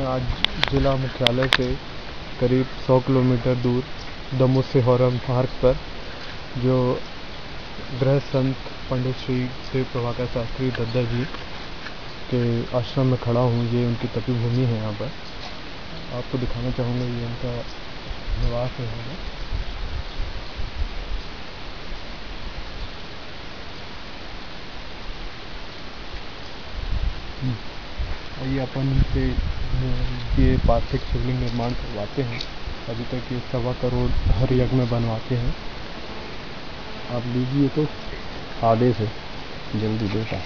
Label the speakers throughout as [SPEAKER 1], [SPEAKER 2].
[SPEAKER 1] आज जिला मुख्यालय से करीब 100 किलोमीटर दूर दमोह से होरम मार्ग पर जो गृह संत पंडित श्री शिव प्रभाकर शास्त्री दद्दा जी के आश्रम में खड़ा हूँ। ये उनकी तपोभूमि है। यहाँ पर आपको दिखाना चाहूँगा, ये उनका निवास है यहाँ पर। आइए अपन से ये पार्थिव शिवलिंग निर्माण करवाते हैं। अभी तक ये 1.25 करोड़ हर यज्ञ में बनवाते हैं। आप लीजिए तो आधे से जल्दी देता।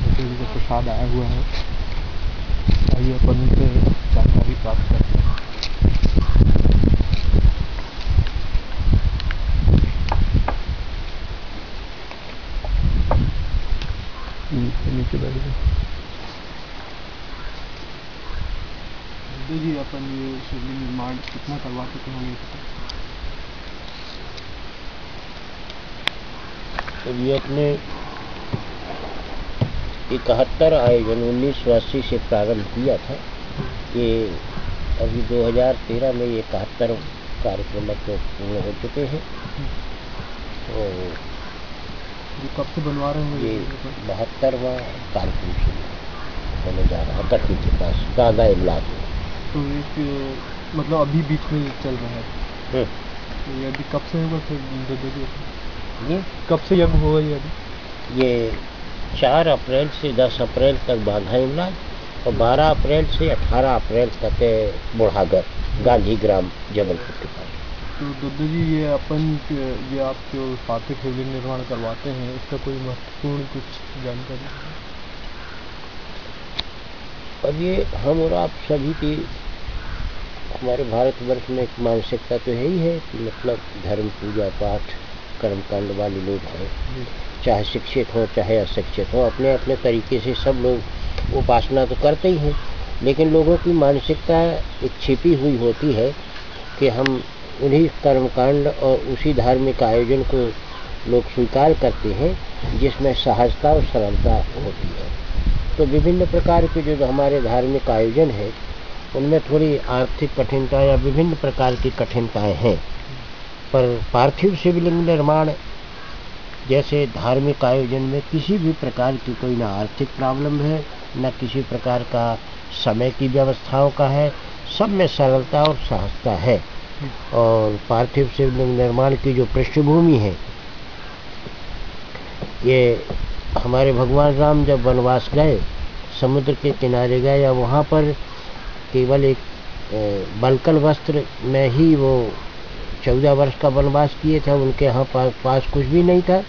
[SPEAKER 1] जैसे का प्रसाद आया हुआ है। आइए अपन से जानकारी प्राप्त करते हैं। नीचे बैठ गए जी। अपन ये शिवलिंग निर्माण कितना करवा चुके होंगे?
[SPEAKER 2] तो ये अपने 71 आयोजन 1980 से प्रारंभ किया था। ये अभी 2013 में ये 71 कार्यक्रम तो पूर्ण हो चुके हैं। और
[SPEAKER 1] ये कब से बनवा रहे हैं?
[SPEAKER 2] ये 72वां कार्यक्रम से होने जा रहा है तकनी के पास दादा इमलाक में।
[SPEAKER 1] तो एक मतलब अभी बीच में चल रहा है। तो ये अभी कब से होगा फिर?
[SPEAKER 2] ये
[SPEAKER 1] कब से यज्ञ होगा ये अभी?
[SPEAKER 2] ये 4 अप्रैल से 10 अप्रैल तक बांधा इमलाक और 12 अप्रैल से 18 अप्रैल तक बुढ़ागर गांधी ग्राम जबलपुर के पास।
[SPEAKER 1] तो दद्दा जी, ये आप जो पार्थिव शिवलिंग निर्माण करवाते हैं, इसका कोई महत्वपूर्ण कुछ जानकारी?
[SPEAKER 2] अब ये हम और आप सभी की हमारे भारतवर्ष में एक मानसिकता तो है ही है कि मतलब धर्म पूजा पाठ कर्मकांड वाले लोग हैं, चाहे शिक्षित हों चाहे अशिक्षित हों, अपने अपने तरीके से सब लोग उपासना तो करते ही हैं। लेकिन लोगों की मानसिकता एक छिपी हुई होती है कि हम उन्हीं कर्मकांड और उसी धार्मिक आयोजन को लोग स्वीकार करते हैं जिसमें सहजता और सरलता होती है। तो विभिन्न प्रकार के जो हमारे धार्मिक आयोजन हैं उनमें थोड़ी आर्थिक कठिनता या विभिन्न प्रकार की कठिनताएं हैं, पर पार्थिव शिवलिंग निर्माण जैसे धार्मिक आयोजन में किसी भी प्रकार की कोई ना आर्थिक प्रॉब्लम है, न किसी प्रकार का समय की व्यवस्थाओं का है, सब में सरलता और सहजता है। और पार्थिव शिवलिंग निर्माण की जो पृष्ठभूमि है, ये हमारे भगवान राम जब वनवास गए, समुद्र के किनारे गए या वहाँ पर केवल एक बलकल वस्त्र में ही वो 14 वर्ष का वनवास किए थे। उनके यहाँ पास कुछ भी नहीं था।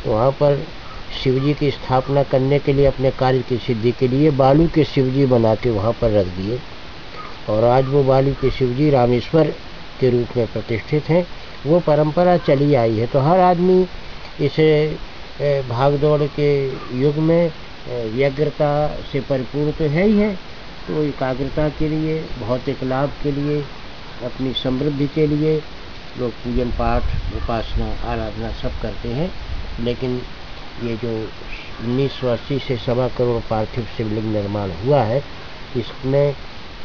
[SPEAKER 2] तो वहाँ पर शिवजी की स्थापना करने के लिए, अपने कार्य की सिद्धि के लिए बालू के शिवजी बना के वहाँ पर रख दिए। और आज वो बालू के शिवजी रामेश्वर के रूप में प्रतिष्ठित हैं। वो परंपरा चली आई है। तो हर आदमी इसे भागदौड़ के युग में व्यग्रता से परिपूर्ण तो है ही है। तो एकाग्रता के लिए, भौतिक लाभ के लिए, अपनी समृद्धि के लिए लोग पूजन पाठ उपासना आराधना सब करते हैं। लेकिन ये जो 1980 से 1.25 करोड़ पार्थिव शिवलिंग निर्माण हुआ है, इसमें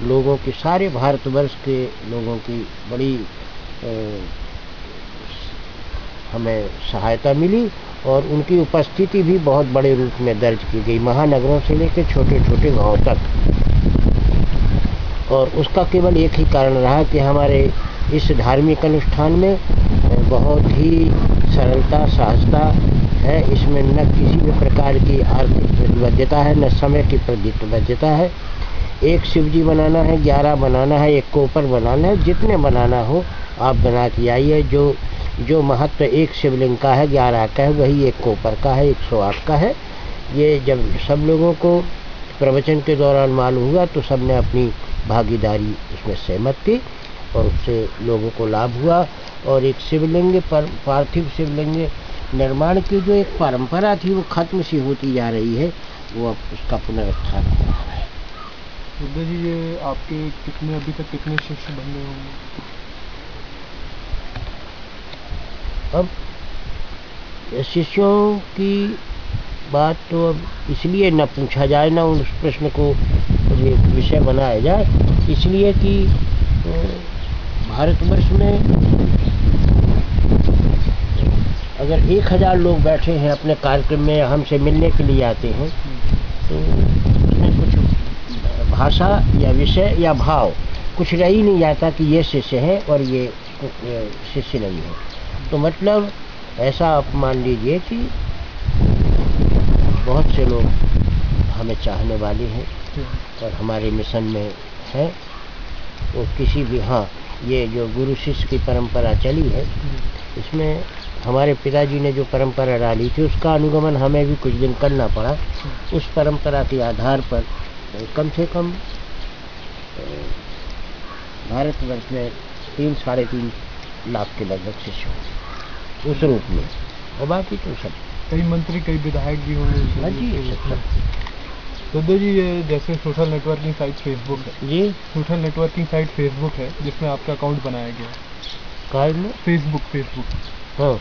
[SPEAKER 2] लोगों की, सारे भारतवर्ष के लोगों की बड़ी हमें सहायता मिली और उनकी उपस्थिति भी बहुत बड़े रूप में दर्ज की गई, महानगरों से लेकर छोटे छोटे गांवों तक। और उसका केवल एक ही कारण रहा कि हमारे इस धार्मिक अनुष्ठान में बहुत ही सरलता सहजता है। इसमें न किसी भी प्रकार की आर्थिक प्रतिबद्धता है, न समय की प्रतिबद्धता है। एक शिवजी बनाना है, 11 बनाना है, एक कोपर बनाना है, जितने बनाना हो आप बना के आइए। जो महत्व एक शिवलिंग का है, 11 का है, वही एक कोपर का है, 108 का है। ये जब सब लोगों को प्रवचन के दौरान मालूम हुआ तो सबने अपनी भागीदारी उसमें सहमत थी और उससे लोगों को लाभ हुआ। और एक शिवलिंग पर पार्थिव शिवलिंग निर्माण की जो एक परंपरा थी वो खत्म सी होती जा रही है, वो अब उसका पुनरुत्थान हो रहा है।
[SPEAKER 1] दद्दा जी, ये आपके कितने अभी तक कितने शिष्य बन गए होंगे?
[SPEAKER 2] अब शिष्यों की बात तो अब इसलिए न पूछा जाए, ना उस प्रश्न को ये विषय बनाया जाए, इसलिए कि भारतवर्ष में अगर 1000 लोग बैठे हैं अपने कार्यक्रम में, हमसे मिलने के लिए आते हैं, तो उसमें कुछ भाषा या विषय या भाव कुछ रह ही नहीं जाता कि ये शिष्य है और ये शिष्य नहीं है। तो मतलब ऐसा आप मान लीजिए कि बहुत से लोग हमें चाहने वाले हैं और हमारे मिशन में हैं। तो किसी भी, हाँ, ये जो गुरु शिष्य की परंपरा चली है, इसमें हमारे पिताजी ने जो परंपरा डाली थी उसका अनुगमन हमें भी कुछ दिन करना पड़ा। उस परंपरा के आधार पर कम से कम भारतवर्ष में 3-3.5 लाख के लगभग शिष्य होंगे उस रूप में, और बाकी तो सब
[SPEAKER 1] कई मंत्री, कई विधायक भी होंगे।
[SPEAKER 2] हाँ जी, सब।
[SPEAKER 1] दादा जी, ये जैसे सोशल नेटवर्किंग साइट फेसबुक है
[SPEAKER 2] जी,
[SPEAKER 1] सोशल नेटवर्किंग साइट फेसबुक है जिसमें आपका अकाउंट बनाया गया है,
[SPEAKER 2] काय में?
[SPEAKER 1] फेसबुक।
[SPEAKER 2] हाँ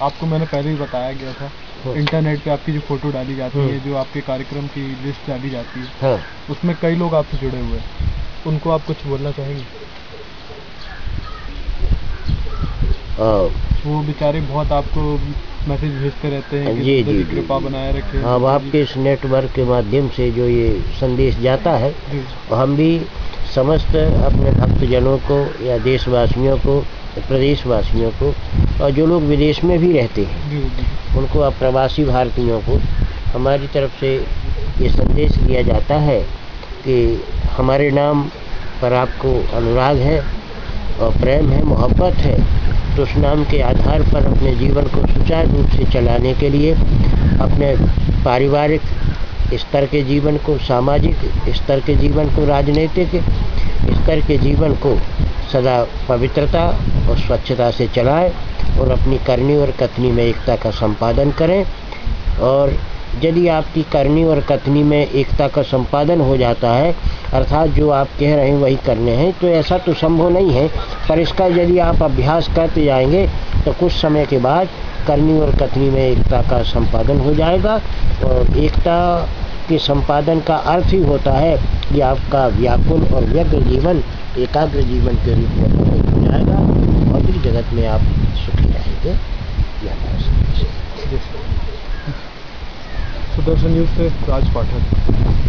[SPEAKER 1] आपको मैंने पहले ही बताया गया था।
[SPEAKER 2] हाँ।
[SPEAKER 1] इंटरनेट पे आपकी जो फोटो डाली जाती है, जो आपके कार्यक्रम की लिस्ट डाली जाती है,
[SPEAKER 2] हाँ।
[SPEAKER 1] उसमें कई लोग आपसे जुड़े हुए हैं। उनको आप कुछ बोलना चाहेंगे? वो बेचारे बहुत आपको मैसेज भेजते रहते हैं कि
[SPEAKER 2] जी,
[SPEAKER 1] दादा
[SPEAKER 2] जी,
[SPEAKER 1] कृपा
[SPEAKER 2] जी।
[SPEAKER 1] बनाए रखे।
[SPEAKER 2] अब आपके इस नेटवर्क के माध्यम से जो ये संदेश जाता है, और हम भी समस्त अपने भक्तजनों को या देशवासियों को, प्रदेशवासियों को, और जो लोग विदेश में भी रहते हैं उनको, अब प्रवासी भारतीयों को हमारी तरफ से ये संदेश दिया जाता है कि हमारे नाम पर आपको अनुराग है और प्रेम है, मोहब्बत है, तो उस नाम के आधार पर अपने जीवन को सुचारू रूप से चलाने के लिए अपने पारिवारिक स्तर के जीवन को, सामाजिक स्तर के जीवन को, राजनीतिक स्तर के जीवन को सदा पवित्रता और स्वच्छता से चलाएं और अपनी करनी और कथनी में एकता का संपादन करें। और यदि आपकी करनी और कथनी में एकता का संपादन हो जाता है, अर्थात जो आप कह रहे हैं वही करने हैं, तो ऐसा तो संभव नहीं है, पर इसका यदि आप अभ्यास करते जाएंगे तो कुछ समय के बाद करनी और कथनी में एकता का संपादन हो जाएगा। और एकता के संपादन का अर्थ ही होता है कि आपका व्याकुल और व्यग्र जीवन एकाग्र जीवन के रूप में प्रकट हो जाएगा, भौतिक जगत में आप सुखी रहेंगे।
[SPEAKER 1] सुदर्शन न्यूज़ से राज पाठक।